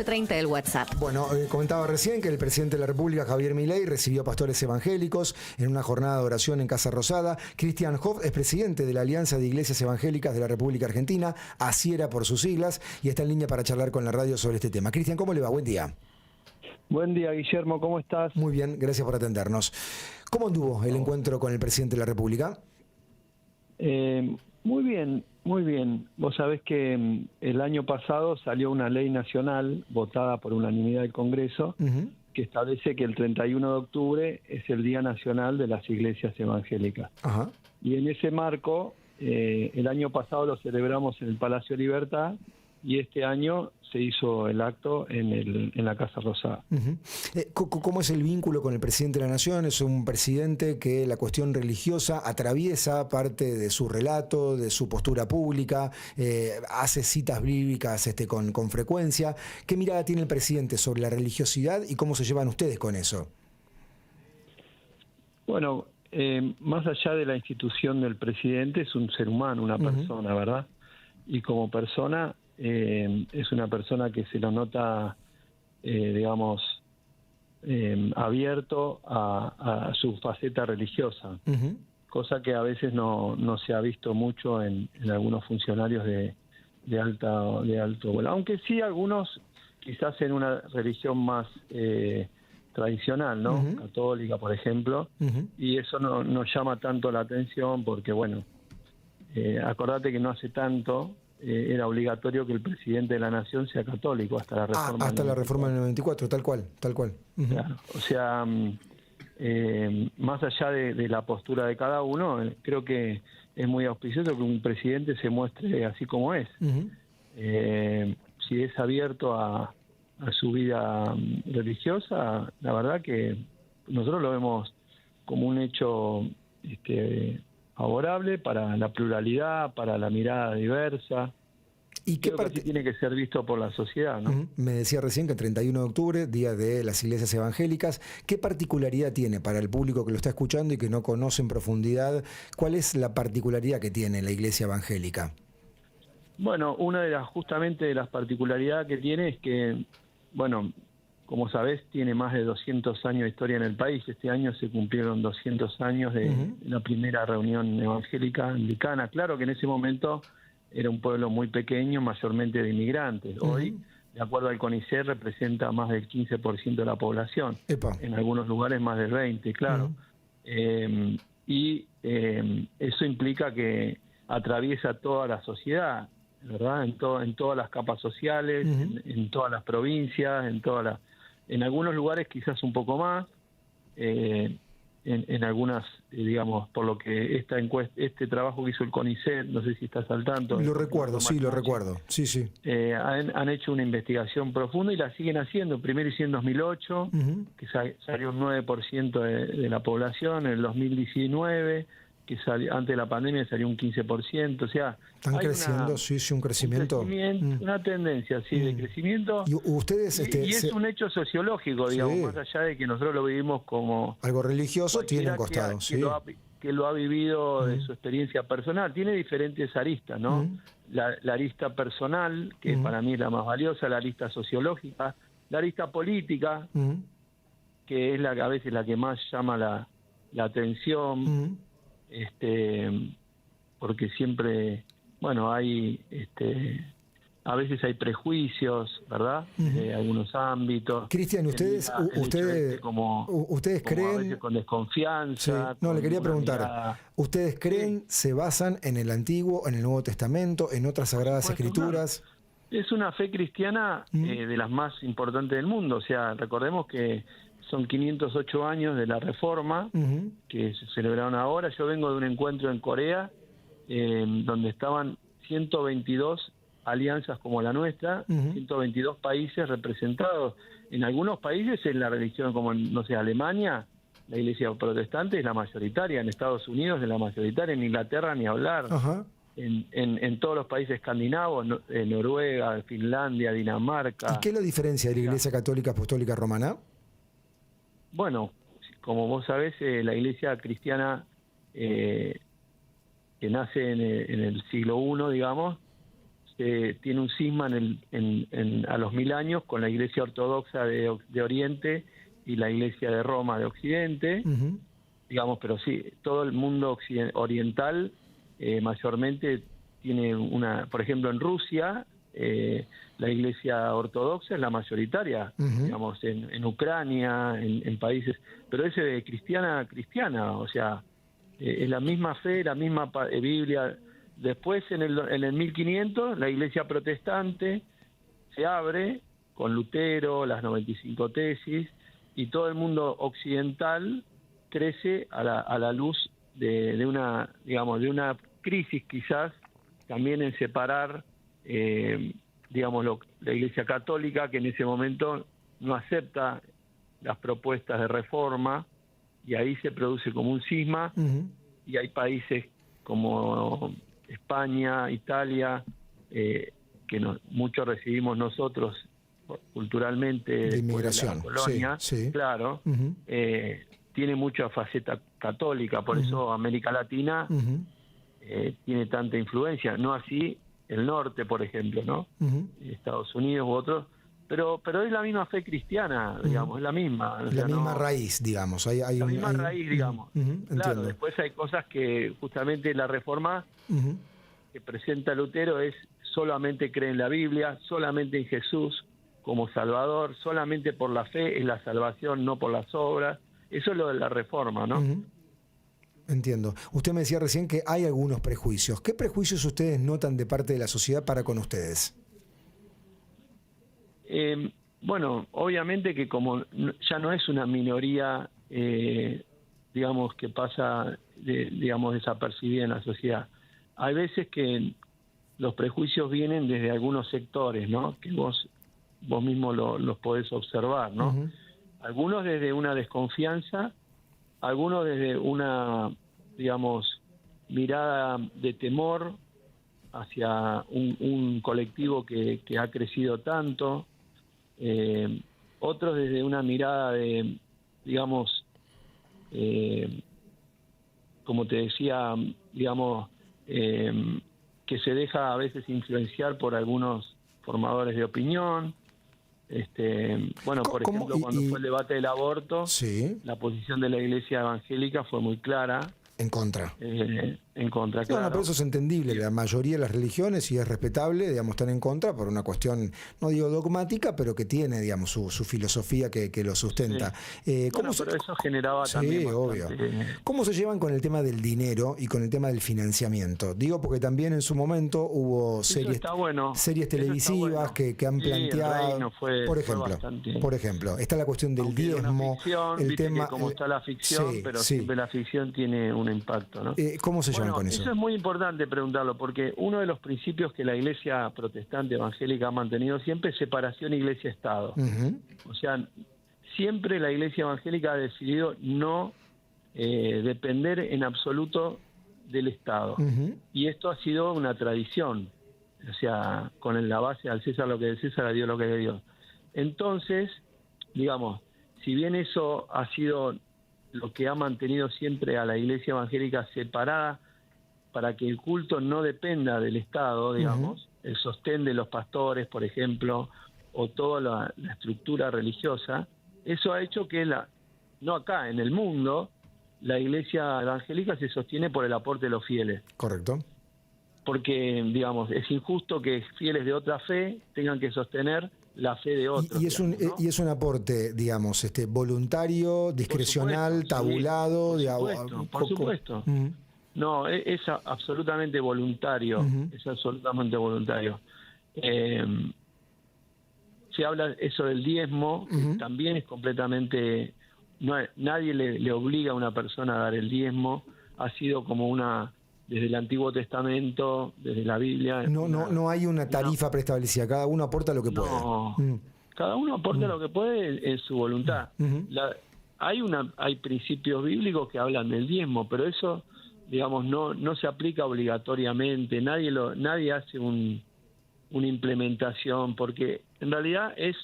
1130 el WhatsApp. Bueno, comentaba recién que el presidente de la República, Javier Milei, recibió pastores evangélicos en una jornada de oración en Casa Rosada. Christian Hoff es presidente de la Alianza de Iglesias Evangélicas de la República Argentina, ASIERA por sus siglas, y está en línea para charlar con la radio sobre este tema. Cristian, ¿cómo le va? Buen día. Buen día, Guillermo, ¿cómo estás? Muy bien, gracias por atendernos. ¿Cómo anduvo el encuentro con el presidente de la República? Muy bien, muy bien. Vos sabés que el año pasado salió una ley nacional votada por unanimidad del Congreso que establece que el 31 de octubre es el Día Nacional de las Iglesias Evangélicas. Ajá. Y en ese marco, el año pasado lo celebramos en el Palacio Libertad y este año se hizo el acto en la Casa Rosada. ¿Cómo es el vínculo con el presidente de la Nación? Es un presidente que la cuestión religiosa atraviesa parte de su relato, de su postura pública, hace citas bíblicas con frecuencia. ¿Qué mirada tiene el presidente sobre la religiosidad y cómo se llevan ustedes con eso? Bueno, más allá de la institución del presidente, es un ser humano, una persona, ¿verdad? Y como persona, es una persona que se lo nota, digamos, abierto a su faceta religiosa, cosa que a veces no se ha visto mucho en algunos funcionarios de alto vuelo. Aunque sí algunos, quizás en una religión más tradicional, ¿no? Católica, por ejemplo, y eso no llama tanto la atención porque, bueno, acordate que no hace tanto era obligatorio que el presidente de la Nación sea católico hasta la reforma. Hasta la reforma del 94, tal cual. Claro, o sea, más allá de la postura de cada uno, creo que es muy auspicioso que un presidente se muestre así como es. Si es abierto a su vida religiosa, la verdad que nosotros lo vemos como un hecho favorable para la pluralidad, para la mirada diversa. ¿Y qué parte tiene que ser visto por la sociedad, ¿no? Me decía recién que el 31 de octubre, Día de las Iglesias Evangélicas, ¿qué particularidad tiene para el público que lo está escuchando y que no conoce en profundidad? ¿Cuál es la particularidad que tiene la Iglesia Evangélica? Bueno, justamente de las particularidades que tiene es que, bueno, como sabés, tiene más de 200 años de historia en el país. Este año se cumplieron 200 años de la primera reunión evangélica anglicana. Claro que en ese momento era un pueblo muy pequeño, mayormente de inmigrantes. Hoy, de acuerdo al CONICET, representa más del 15% de la población. Epa. En algunos lugares más del 20%, claro. Eso implica que atraviesa toda la sociedad, ¿verdad? En todas las capas sociales, en todas las provincias, en algunos lugares quizás un poco más, en algunas, digamos, por lo que este trabajo que hizo el CONICET, no sé si estás al tanto. Lo recuerdo, sí. Han hecho una investigación profunda y la siguen haciendo. Primero hicieron en 2008, que salió un 9% de la población, en el 2019, que antes de la pandemia salió un 15%, o sea... Están creciendo, un crecimiento. Una tendencia, de crecimiento. Y ustedes... y es un hecho sociológico, digamos, más allá de que nosotros lo vivimos como... Algo religioso tiene un costado, que lo ha vivido de su experiencia personal. Tiene diferentes aristas, ¿no? La arista personal, que para mí es la más valiosa, la arista sociológica, la arista política, que es a veces la que más llama la atención, porque siempre, bueno, hay, a veces hay prejuicios, ¿verdad? Algunos ámbitos. Cristian, ustedes creen, a veces con desconfianza. No, le quería preguntar, ¿ustedes creen, se basan en el Antiguo, en el Nuevo Testamento, en otras Sagradas Escrituras? Es una fe cristiana de las más importantes del mundo, o sea, recordemos que son 508 años de la Reforma, que se celebraron ahora. Yo vengo de un encuentro en Corea, donde estaban 122 alianzas como la nuestra, 122 países representados. En algunos países es la religión, como no sé, Alemania, la iglesia protestante es la mayoritaria, en Estados Unidos es la mayoritaria, en Inglaterra ni hablar. En todos los países escandinavos, Noruega, Finlandia, Dinamarca. ¿Y qué es la diferencia de la Iglesia Católica Apostólica Romana? Bueno, como vos sabés, la iglesia cristiana que nace en el siglo I, digamos, tiene un cisma a los 1000 años con la Iglesia Ortodoxa de Oriente y la Iglesia de Roma de Occidente, digamos, pero sí, todo el mundo oriental mayormente tiene por ejemplo, en Rusia, la Iglesia Ortodoxa es la mayoritaria, digamos, en Ucrania, en países, pero es cristiana, o sea, es la misma fe, la misma Biblia. Después, en el 1500, la Iglesia protestante se abre con Lutero, las 95 tesis, y todo el mundo occidental crece a la luz de una, digamos, de una crisis quizás también en separar, digamos, la Iglesia Católica, que en ese momento no acepta las propuestas de reforma, y ahí se produce como un cisma, y hay países como España, Italia, que muchos recibimos nosotros culturalmente de inmigración, de la colonia, sí. Claro, tiene mucha faceta católica, por eso América Latina tiene tanta influencia, no así el norte, por ejemplo, ¿no? Estados Unidos u otros, pero es la misma fe cristiana, digamos, es la misma. La misma raíz, digamos. La misma raíz, digamos. Claro, entiendo. después hay cosas que justamente la reforma que presenta Lutero es solamente cree en la Biblia, solamente en Jesús como Salvador, solamente por la fe es la salvación, no por las obras. Eso es lo de la reforma, ¿no? Entiendo. Usted me decía recién que hay algunos prejuicios. ¿Qué prejuicios ustedes notan de parte de la sociedad para con ustedes? Bueno, obviamente que como ya no es una minoría, digamos, que pasa, digamos, desapercibida en la sociedad. Hay veces que los prejuicios vienen desde algunos sectores, ¿no? Que vos mismo los podés observar, ¿no? Algunos desde una desconfianza, algunos desde una, digamos, mirada de temor hacia un colectivo que ha crecido tanto, otros desde una mirada de, digamos, como te decía, digamos, que se deja a veces influenciar por algunos formadores de opinión. Bueno, por ejemplo, cuando fue el debate del aborto, la posición de la Iglesia evangélica fue muy clara. En contra. En contra, claro. No, pero eso es entendible. La mayoría de las religiones, y es respetable, digamos, están en contra por una cuestión, no digo dogmática, pero que tiene, digamos, su filosofía que lo sustenta. Pero eso generaba también obvio. ¿Cómo se llevan con el tema del dinero y con el tema del financiamiento? Digo, porque también en su momento hubo series televisivas que han planteado, por ejemplo, está la cuestión del diezmo, el tema, como está la ficción, pero siempre la ficción tiene un impacto, ¿no? ¿Cómo se llevan con eso? Eso es muy importante preguntarlo, porque uno de los principios que la Iglesia protestante evangélica ha mantenido siempre es separación Iglesia-Estado. O sea, siempre la Iglesia evangélica ha decidido no depender en absoluto del Estado. Y esto ha sido una tradición, o sea, con la base al César lo que es de César, a Dios lo que es de Dios. Entonces, digamos, si bien eso ha sido lo que ha mantenido siempre a la Iglesia evangélica separada para que el culto no dependa del Estado, digamos, el sostén de los pastores, por ejemplo, o toda la estructura religiosa, eso ha hecho que no acá, en el mundo, la Iglesia evangélica se sostiene por el aporte de los fieles. Correcto. Porque, digamos, es injusto que fieles de otra fe tengan que sostener la fe de otros. Y es un aporte, digamos, voluntario, discrecional, tabulado. Por supuesto. No, es absolutamente voluntario. Es absolutamente voluntario. Se habla eso del diezmo, que también es completamente... nadie le obliga a una persona a dar el diezmo. Ha sido como desde el Antiguo Testamento, desde la Biblia. No hay una tarifa preestablecida, cada uno aporta lo que puede. Cada uno aporta lo que puede en su voluntad. Hay principios bíblicos que hablan del diezmo, pero eso, digamos, no se aplica obligatoriamente. Nadie hace una implementación, porque en realidad es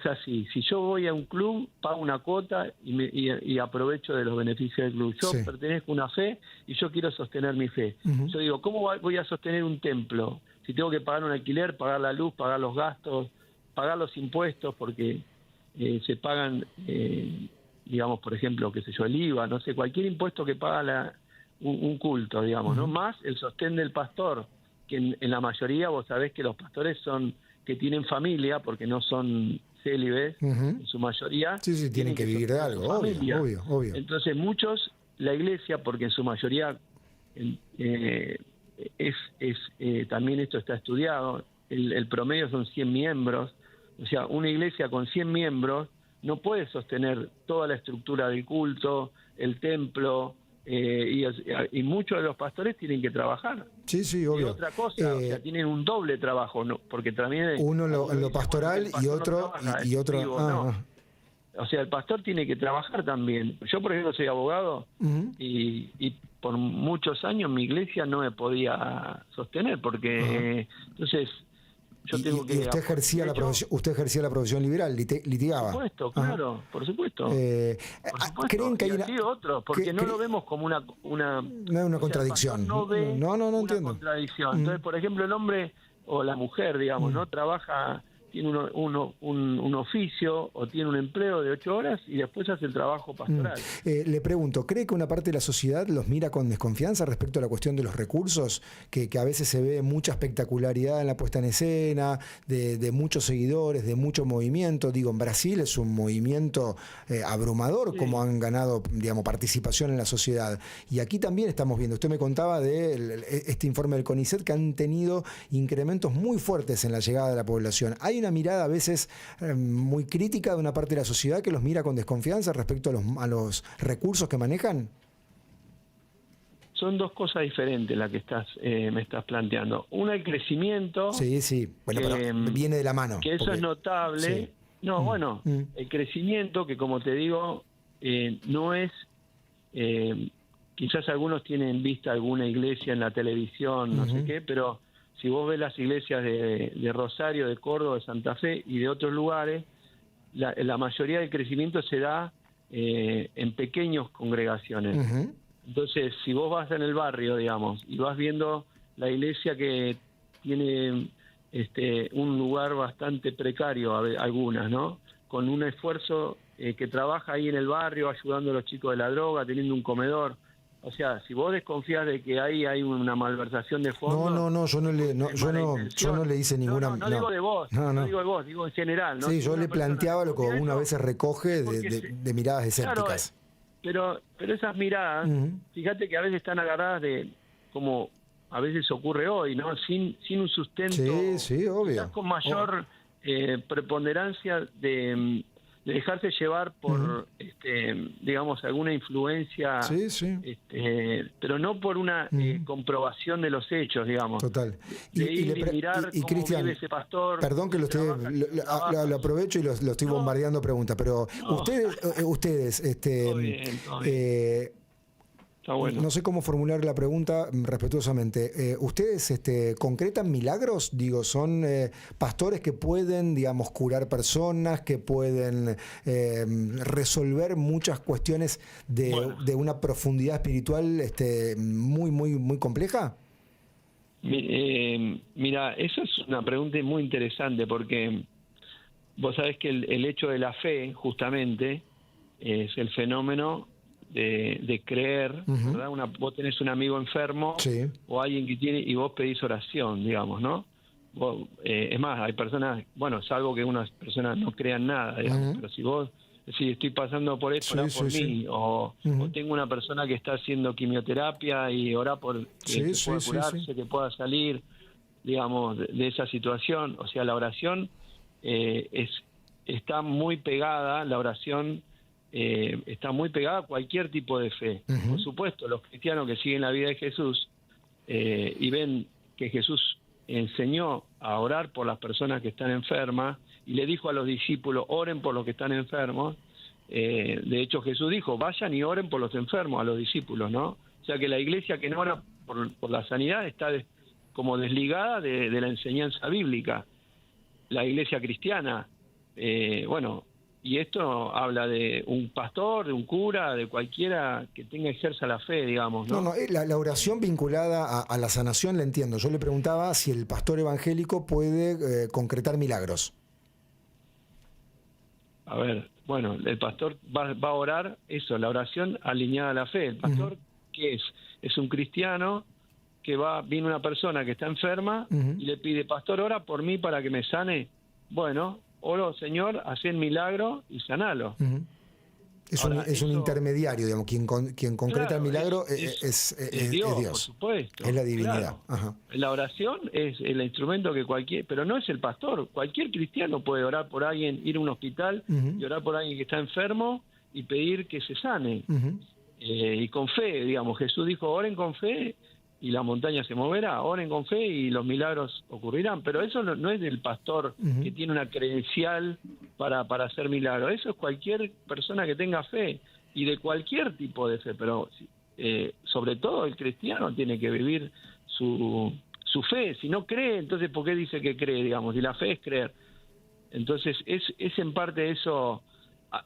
así. Si yo voy a un club, pago una cuota y aprovecho de los beneficios del club. Yo pertenezco a una fe y yo quiero sostener mi fe. Yo digo, ¿cómo voy a sostener un templo si tengo que pagar un alquiler, pagar la luz, pagar los gastos, pagar los impuestos, porque se pagan, digamos, por ejemplo, qué sé yo, el IVA, no sé, cualquier impuesto que paga un culto, digamos, ¿no? Más el sostén del pastor, que en la mayoría vos sabés que los pastores son que tienen familia, porque no son célibes, en su mayoría. Sí, tienen que vivir de algo, obvio. Entonces muchos, la iglesia, porque en su mayoría también esto está estudiado, el promedio son 100 miembros, o sea, una iglesia con 100 miembros no puede sostener toda la estructura del culto, el templo, y muchos de los pastores tienen que trabajar. Sí, obvio. Y otra cosa, o sea, tienen un doble trabajo, ¿no? Porque también uno en lo pastoral y otro O sea, el pastor tiene que trabajar también. Yo, por ejemplo, soy abogado y por muchos años mi iglesia no me podía sostener porque entonces yo tengo que... ¿Y usted ejercía la profesión liberal, litigaba? Por supuesto, claro, por supuesto. Por supuesto. ¿Creen que hay otros, porque no lo vemos como una contradicción. No ve no una entiendo. contradicción. Entonces, por ejemplo, el hombre o la mujer, digamos, ¿no? Trabaja, tiene un oficio o tiene un empleo de 8 horas y después hace el trabajo pastoral. Le pregunto, ¿cree que una parte de la sociedad los mira con desconfianza respecto a la cuestión de los recursos? Que a veces se ve mucha espectacularidad en la puesta en escena, de muchos seguidores, de mucho movimiento. Digo, en Brasil es un movimiento abrumador, como han ganado, digamos, participación en la sociedad. Y aquí también estamos viendo, usted me contaba de este informe del CONICET, que han tenido incrementos muy fuertes en la llegada de la población. ¿Hay una mirada a veces muy crítica de una parte de la sociedad que los mira con desconfianza respecto a los recursos que manejan? Son dos cosas diferentes las que me estás planteando. Una, el crecimiento. Sí. Bueno, pero viene de la mano. Que eso es notable. Sí. No, bueno, el crecimiento que, como te digo, no es... quizás algunos tienen en vista alguna iglesia en la televisión, no sé qué, pero... Si vos ves las iglesias de Rosario, de Córdoba, de Santa Fe y de otros lugares, la mayoría del crecimiento se da en pequeñas congregaciones. Entonces, si vos vas en el barrio, digamos, y vas viendo la iglesia que tiene un lugar bastante precario, algunas, ¿no? Con un esfuerzo que trabaja ahí en el barrio, ayudando a los chicos de la droga, teniendo un comedor. O sea, si vos desconfías de que ahí hay una malversación de fondos... No, yo no le hice ninguna... No digo de vos, no digo de vos, digo en general. ¿No? Sí, yo le planteaba lo que uno a veces recoge de miradas escépticas. Claro, pero esas miradas, fíjate que a veces están agarradas de, como a veces ocurre hoy, ¿no? Sin un sustento... Sí, obvio. Con mayor preponderancia de dejarse llevar por, digamos, alguna influencia, pero no por una comprobación de los hechos, digamos. Total. Y mirar cómo Cristian, vive ese pastor. Perdón que lo aprovecho y lo estoy bombardeando preguntas, pero ustedes Todo bien. Bueno. No sé cómo formular la pregunta respetuosamente. ¿Ustedes concretan milagros? Digo, ¿son pastores que pueden, digamos, curar personas, que pueden resolver muchas cuestiones de una profundidad espiritual muy compleja? Mira, eso es una pregunta muy interesante porque vos sabés que el hecho de la fe, justamente, es el fenómeno de creer, ¿verdad? Vos tenés un amigo enfermo o alguien que tiene y vos pedís oración, digamos, ¿no? Es más, hay personas, bueno, salvo que unas personas no crean nada, digamos, pero si vos decís, estoy pasando por esto, orá por mí, o tengo una persona que está haciendo quimioterapia y orá por que pueda curarse, que pueda salir, digamos, de esa situación. O sea, la oración está muy pegada, la oración está muy pegada a cualquier tipo de fe. Por supuesto, los cristianos que siguen la vida de Jesús y ven que Jesús enseñó a orar por las personas que están enfermas y le dijo a los discípulos, oren por los que están enfermos. De hecho, Jesús dijo, vayan y oren por los enfermos a los discípulos, ¿no? O sea que la iglesia que no ora por la sanidad está como desligada de la enseñanza bíblica. La iglesia cristiana, y esto habla de un pastor, de un cura, de cualquiera que ejerza la fe, digamos, ¿no? No, la oración vinculada a la sanación la entiendo. Yo le preguntaba si el pastor evangélico puede concretar milagros. A ver, bueno, el pastor va a orar, eso, la oración alineada a la fe. El pastor, ¿qué es? Es un cristiano que viene una persona que está enferma y le pide, pastor, ora por mí para que me sane. Bueno, oro, Señor, hacé el milagro y sanalo. Es un intermediario, digamos, quien concreta claro, el milagro es es Dios, Dios, por supuesto. es la divinidad. Claro. Ajá. La oración es el instrumento que pero no es el pastor. Cualquier cristiano puede orar por alguien, ir a un hospital y orar por alguien que está enfermo y pedir que se sane. Y con fe, digamos, Jesús dijo, oren con fe y la montaña se moverá, oren con fe y los milagros ocurrirán. Pero eso no es del pastor que tiene una credencial para hacer milagros. Eso es cualquier persona que tenga fe y de cualquier tipo de fe, pero sobre todo el cristiano tiene que vivir su fe. Si no cree, entonces ¿por qué dice que cree? Digamos, y la fe es creer. Entonces es en parte eso.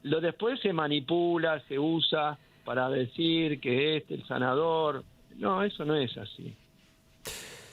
Lo después se manipula, se usa para decir que el sanador. No, eso no es así.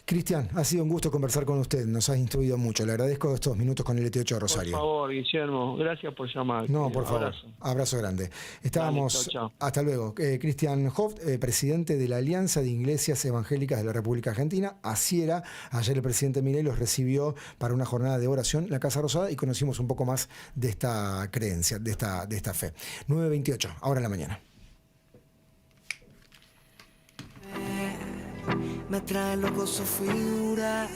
Cristian, ha sido un gusto conversar con usted, nos has instruido mucho. Le agradezco estos minutos con el LT8 de Rosario. Por favor, Guillermo, gracias por llamar. No, por favor, abrazo grande. Estábamos, Dale, chau. Hasta luego. Cristian Hoft, presidente de la Alianza de Iglesias Evangélicas de la República Argentina, ASIERA. Ayer el presidente Milei los recibió para una jornada de oración en la Casa Rosada y conocimos un poco más de esta creencia, de esta fe. 9:28, ahora en la mañana. Me trae loco su figura.